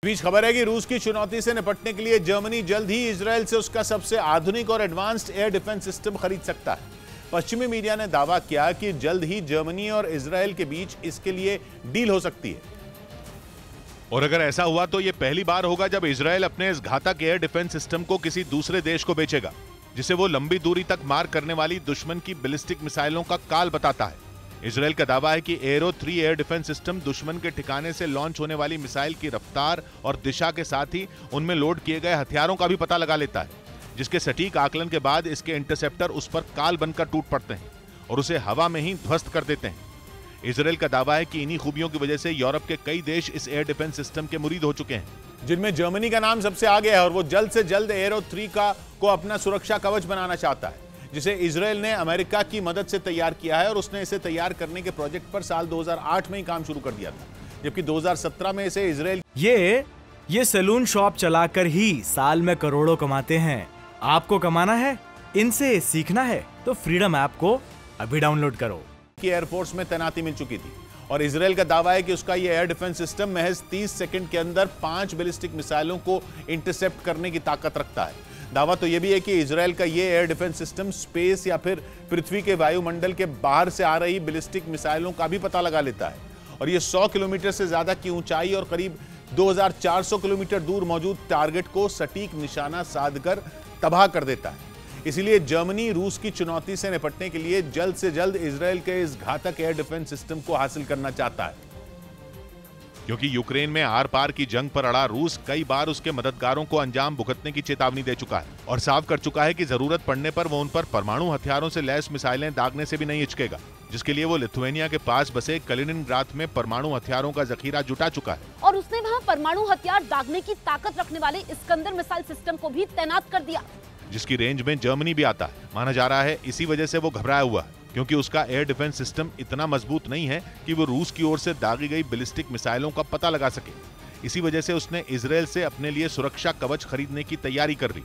बीच खबर है कि रूस की चुनौती से निपटने के लिए जर्मनी जल्द ही इजरायल से उसका सबसे आधुनिक और एडवांस्ड एयर डिफेंस सिस्टम खरीद सकता है। पश्चिमी मीडिया ने दावा किया कि जल्द ही जर्मनी और इजरायल के बीच इसके लिए डील हो सकती है। और अगर ऐसा हुआ तो यह पहली बार होगा जब इजरायल अपने इस घातक एयर डिफेंस सिस्टम को किसी दूसरे देश को बेचेगा, जिसे वो लंबी दूरी तक मार करने वाली दुश्मन की बैलिस्टिक मिसाइलों का काल बताता है। इजरायल का दावा है कि एरो 3 एयर डिफेंस सिस्टम दुश्मन के ठिकाने से लॉन्च होने वाली मिसाइल की रफ्तार और दिशा के साथ ही उनमें लोड किए गए हथियारों का भी पता लगा लेता है, जिसके सटीक आकलन के बाद इसके इंटरसेप्टर उस पर काल बनकर टूट पड़ते हैं और उसे हवा में ही ध्वस्त कर देते हैं। इजरायल का दावा है कि इन्हीं खूबियों की वजह से यूरोप के कई देश इस एयर डिफेंस सिस्टम के मुरीद हो चुके हैं, जिनमें जर्मनी का नाम सबसे आगे है और वो जल्द से जल्द एरो 3 को अपना सुरक्षा कवच बनाना चाहता है, जिसे इजरायल ने अमेरिका की मदद से तैयार किया है और उसने इसे तैयार करने के प्रोजेक्ट पर साल 2008 में ही काम शुरू कर दिया था, जबकि 2017 में इसे इजरायल ये सैलून शॉप चलाकर ही साल में करोड़ों कमाते हैं। आपको कमाना है, इनसे सीखना है तो फ्रीडम ऐप को अभी डाउनलोड करो। की एयरफोर्स में तैनाती मिल चुकी थी और इजरायल का दावा है कि उसका यह एयर डिफेंस सिस्टम महज 30 सेकंड के अंदर 5 बैलिस्टिक मिसाइलों को इंटरसेप्ट करने की ताकत रखता है। दावा तो यह भी है कि इजरायल का यह एयर डिफेंस सिस्टम स्पेस या फिर पृथ्वी के वायुमंडल के बाहर से आ रही बैलिस्टिक मिसाइलों का भी पता लगा लेता है और यह 100 किलोमीटर से ज्यादा की ऊंचाई और करीब 2400 किलोमीटर दूर मौजूद टारगेट को सटीक निशाना साधकर तबाह कर देता है। इसीलिए जर्मनी रूस की चुनौती से निपटने के लिए जल्द से जल्द इजरायल के इस घातक एयर डिफेंस सिस्टम को हासिल करना चाहता है, क्योंकि यूक्रेन में आर पार की जंग पर अड़ा रूस कई बार उसके मददगारों को अंजाम भुगतने की चेतावनी दे चुका है और साफ कर चुका है कि जरूरत पड़ने पर वो उन पर परमाणु हथियारों से लैस मिसाइलें दागने से भी नहीं हिचकेगा, जिसके लिए वो लिथुआनिया के पास बसे कलिनिनग्राद में परमाणु हथियारों का जखीरा जुटा चुका है और उसने वहाँ परमाणु हथियार दागने की ताकत रखने वाले इस्कंदर मिसाइल सिस्टम को भी तैनात कर दिया, जिसकी रेंज में जर्मनी भी आता है। माना जा रहा है इसी वजह से वो घबराया हुआ है, क्योंकि उसका एयर डिफेंस सिस्टम इतना मजबूत नहीं है कि वो रूस की ओर से दागी गई बैलिस्टिक मिसाइलों का पता लगा सके। इसी वजह से उसने इजरायल से अपने लिए सुरक्षा कवच खरीदने की तैयारी कर ली।